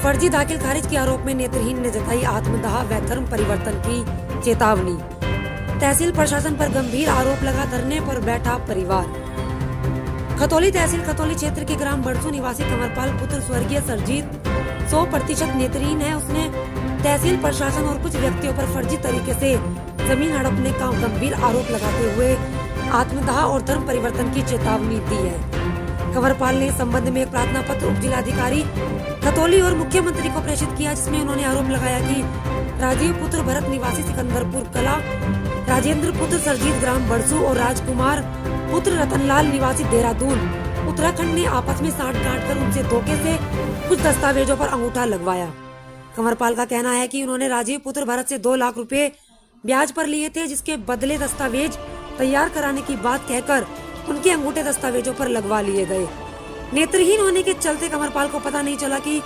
फर्जी दाखिल खारिज के आरोप में नेत्रहीन ने जताई आत्मदाह व धर्म परिवर्तन की चेतावनी। तहसील प्रशासन पर गंभीर आरोप लगा, धरने पर बैठा परिवार। खतौली तहसील खतौली क्षेत्र के ग्राम बड़सू निवासी कंवरपाल पुत्र स्वर्गीय सरजीत 100% नेत्रहीन है। उसने तहसील प्रशासन और कुछ व्यक्तियों पर फर्जी तरीके से जमीन हड़पने का गंभीर आरोप लगाते हुए आत्मदाह और धर्म परिवर्तन की चेतावनी दी है। कंवरपाल ने इस संबंध में एक प्रार्थना पत्र उप जिलाधिकारी खतौली और मुख्यमंत्री को प्रेषित किया, जिसमें उन्होंने आरोप लगाया कि राजीव पुत्र भरत निवासी सिकंदरपुर कला, राजेंद्र पुत्र सरजीत ग्राम बड़सू और राजकुमार पुत्र रतनलाल निवासी देहरादून उत्तराखंड ने आपस में साठ-गांठ कर उनसे धोखे से कुछ दस्तावेजों पर अंगूठा लगवाया। कंवरपाल का कहना है कि उन्होंने राजीव पुत्र भरत से 2 लाख रुपए ब्याज पर लिए थे, जिसके बदले दस्तावेज तैयार कराने की बात कहकर उनके अंगूठे दस्तावेजों पर लगवा लिए गए। नेत्रहीन होने के चलते कंवरपाल को पता नहीं चला कि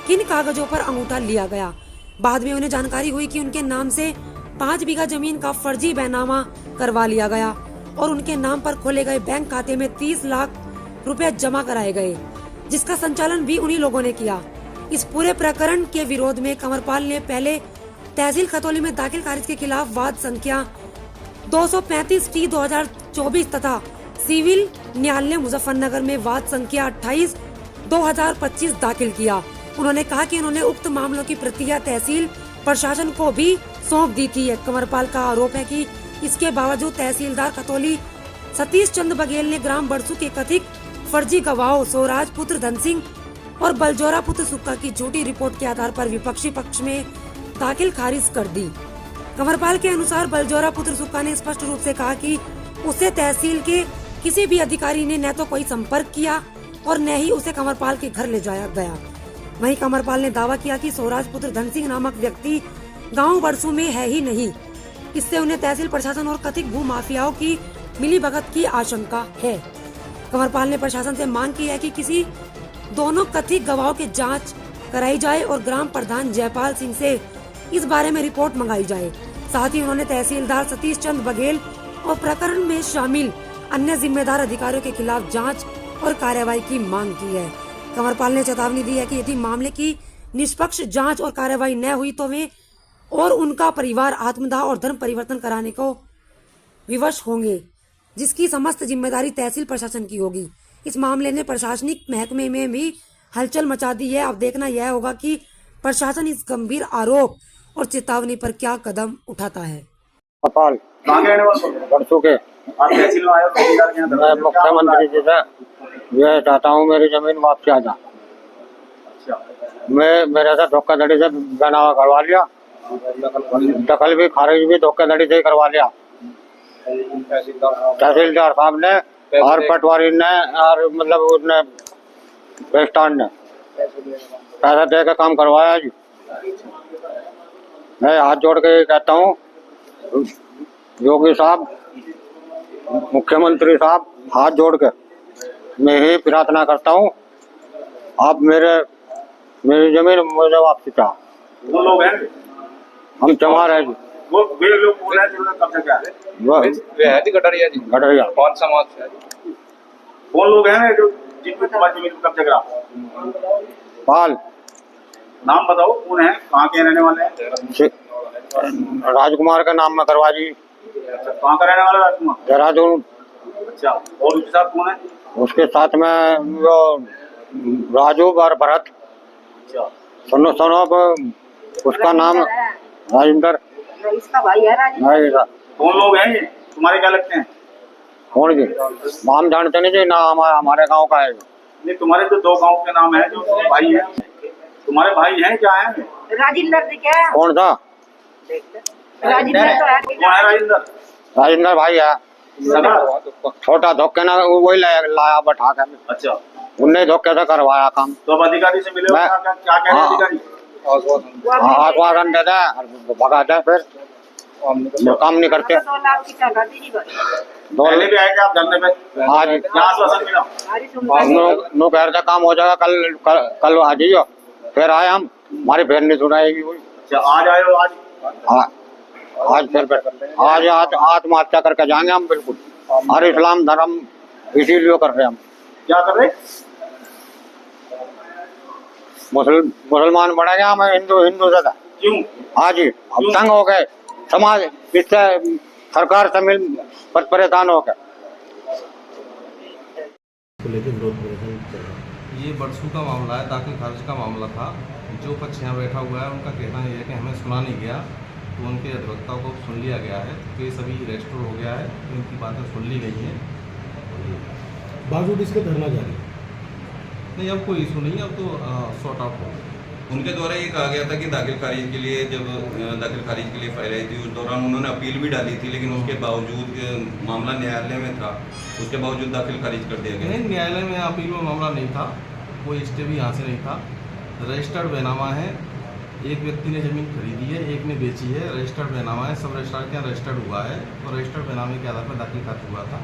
किन कागजों पर अंगूठा लिया गया। बाद में उन्हें जानकारी हुई कि उनके नाम से 5 बीघा जमीन का फर्जी बैनामा करवा लिया गया और उनके नाम पर खोले गए बैंक खाते में 30 लाख रुपए जमा कराए गए, जिसका संचालन भी उन्हीं लोगों ने किया। इस पूरे प्रकरण के विरोध में कंवरपाल ने पहले तहसील खतौली में दाखिल खारिज के खिलाफ वाद संख्या 235/2024 तथा सिविल न्यायालय मुजफ्फरनगर में वाद संख्या 28/2025 दाखिल किया। उन्होंने कहा कि उन्होंने उक्त मामलों की प्रतियां तहसील प्रशासन को भी सौंप दी थी। कंवरपाल का आरोप है कि इसके बावजूद तहसीलदार खतौली सतीश चंद्र बघेल ने ग्राम बड़सू के कथित फर्जी गवाहों स्वराज पुत्र धन सिंह और बलजोरा पुत्र सुक्का की झूठी रिपोर्ट के आधार पर विपक्षी पक्ष में दाखिल खारिज कर दी। कंवरपाल के अनुसार बलजोरा पुत्र सुक्का ने स्पष्ट रूप से कहा कि उसे तहसील के किसी भी अधिकारी ने न तो कोई संपर्क किया और न ही उसे कंवरपाल के घर ले जाया गया। वहीं कंवरपाल ने दावा किया कि स्वराज पुत्र धन सिंह नामक व्यक्ति गांव बड़सू में है ही नहीं। इससे उन्हें तहसील प्रशासन और कथित भू माफियाओं की मिलीभगत की आशंका है। कंवरपाल ने प्रशासन से मांग की है कि किसी दोनों कथित गवाहों की जांच कराई जाए और ग्राम प्रधान जयपाल सिंह से इस बारे में रिपोर्ट मंगाई जाए। साथ ही उन्होंने तहसीलदार सतीश चंद्र बघेल और प्रकरण में शामिल अन्य जिम्मेदार अधिकारियों के खिलाफ जांच और कार्रवाई की मांग की है। कंवरपाल ने चेतावनी दी है कि यदि मामले की निष्पक्ष जांच और कार्रवाई न हुई तो वे और उनका परिवार आत्मदाह और धर्म परिवर्तन कराने को विवश होंगे, जिसकी समस्त जिम्मेदारी तहसील प्रशासन की होगी। इस मामले ने प्रशासनिक महकमे में भी हलचल मचा दी है। अब देखना यह होगा कि प्रशासन इस गंभीर आरोप और चेतावनी पर क्या कदम उठाता है। बड़सू के मैं मुख्यमंत्री जी से यह चाहता हूँ मेरी जमीन वापस आ जा। मैं मेरे से धोखाधड़ी से बनावा करवा लिया, दखल भी खारिज भी धोखाधड़ी से करवा लिया। तहसीलदार साहब ने और पटवारी ने और मतलब उसने रेस्टान ने पैसा दे के काम करवाया जी। मैं हाथ जोड़ के कहता हूँ योगी साहब, मुख्यमंत्री साहब, हाथ जोड़ के मैं ही प्रार्थना करता हूँ, आप मेरी जमीन मुझे वापसी चाहो। वो लोग हैं, हम चमार है जी। वो वे लोग बोल रहे हैं जिन्होंने कब्जा किया है। वे है गडरिया जी। गडरिया कौन समाज से? कौन लोग हैं जो जिनमें तुम्हारी जमीन कब्जा करा? पाल नाम बताओ, कौन है, कहाँ के रहने वाले हैं? राजकुमार का नाम में करवा जी। कहाँ का रहने वाला राजकुमार? देहरादून। अच्छा, और उसके साथ कौन है? उसके साथ में वो राजू और भरत। अच्छा, सुनो उसका नाम राजेंद्र, इसका भाई है राजेंद्र। कौन लोग हैं ये? तुम्हारे क्या लगते हैं? कौन जी? नाम जानते नहीं जी, ना हमारे गांव का है। नहीं, तुम्हारे जो 2 गांव के नाम है, जो भाई है, तुम्हारे भाई हैं, क्या है? राजेंद्र क्या? कौन था? राजेंद्र तो है। कौन है राजेंद्र? राजेंद्र भाई है, छोटा धोखे ना वही लाया बैठा के। अच्छा, उनने धोखे से करवाया काम। तो अब अधिकारी से मिले हो, क्या कह रहे हैं अधिकारी? आश्वासन देते हैं, भगाते हैं, फिर काम नहीं करते। 2 लाख की टका दी पहले भी आए थे आप धरने पे? आज क्या आश्वासन मिला? नो कह रहे काम हो जाएगा, कल आ जाइयो। फिर आए हम, हमारी फिर नहीं सुनाएगी कोई। अच्छा, आज आए हो? आज फिर आज आत्महत्या करके जाएंगे हम बिल्कुल। और इस्लाम धर्म इसीलिए कर रहे हैं हम। क्या कर रहे? मुसलमान बना गया, मैं हिंदू ज्यादा। क्यों? हाँ जी, अब तंग हो गए समाज इससे, सरकार से मिल परेशान हो गए। ये बरसों का मामला है, दाखिल खारिज का मामला था। जो पक्ष यहाँ बैठा हुआ है उनका कहना ये है कि हमें सुना नहीं गया, तो उनके अधिवक्ता को सुन लिया गया है, तो केस अभी रजिस्टर हो गया है, तो उनकी बातें सुन ली गई हैं। बावजूद इसके धरना जारी नहीं, अब कोई इशू नहीं, अब तो सॉर्ट आउट हो। उनके द्वारा ये कहा गया था कि दाखिल खारिज के लिए, जब दाखिल खारिज के लिए फाइल आई थी उस दौरान उन्होंने अपील भी डाली थी, लेकिन उसके बावजूद मामला न्यायालय में था, उसके बावजूद दाखिल खारिज कर दिया गया। नहीं, न्यायालय में अपील में मामला नहीं था, कोई स्टे भी यहाँ से नहीं था। रजिस्टर्ड बैनामा है, एक व्यक्ति ने ज़मीन खरीदी है, एक ने बेची है, रजिस्टर्ड बैनामा है, सब रजिस्ट्रार के यहाँ रजिस्टर्ड हुआ है, और रजिस्टर्ड बैनामे के आधार पर दाखिल खारिज हुआ था,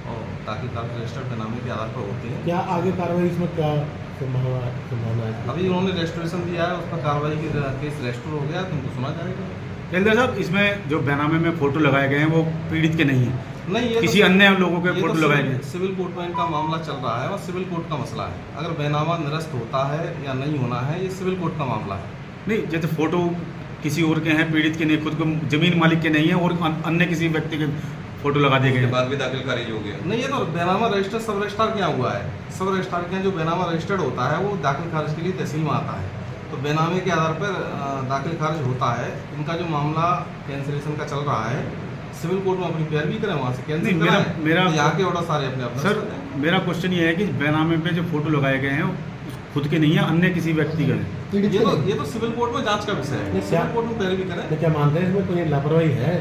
और दाखिल खारिज रजिस्टर्ड बैनामे के आधार पर होते हैं। क्या आगे कार्रवाई इसमें क्या संभावना है? अभी उन्होंने रजिस्ट्रेशन दिया है, उस पर कार्रवाई की केस रजिस्टर हो गया, तुमको सुना जाएगा। केंद्र साहब, इसमें जो बैनामे में फोटो लगाए गए हैं वो पीड़ित के नहीं हैं, नहीं, ये किसी अन्य लोगों के फोटो लगाए गए हैं। सिविल कोर्ट में इनका मामला चल रहा है और सिविल कोर्ट का मसला है। अगर बैनामा निरस्त होता है या नहीं होना है, ये सिविल कोर्ट का मामला है। नहीं, जैसे फोटो किसी और के हैं, पीड़ित के नहीं, खुद को जमीन मालिक के नहीं है, और अन्य किसी व्यक्ति के फोटो लगा दिए गए उसके हैं। बाद भी दाखिल खारिज हो गया। नहीं, ये तो बैनामा रजिस्टर सब रजिस्ट्रार के यहाँ हुआ है। सब रजिस्ट्रार के यहाँ जो बैनामा रजिस्टर्ड होता है वो दाखिल खारिज के लिए तहसील में आता है, तो बैनामे के आधार पर दाखिल खारिज होता है। इनका जो मामला कैंसिलेशन का चल रहा है, सिविल कोर्ट में अपनी पैरवी करें, वहाँ से कैंसिल कराएं, मेरा तो यहाँ के ऑर्डर सारे अपने अपने सर, मेरा क्वेश्चन ये है कि बैनामे पे जो फोटो लगाए गए हैं खुद के नहीं है, अन्य किसी व्यक्ति का है। ये तो सिविल कोर्ट में जांच का विषय है, सिविल कोर्ट में पैरवी करें। क्या मानते हैं इसमें कोई लापरवाही है?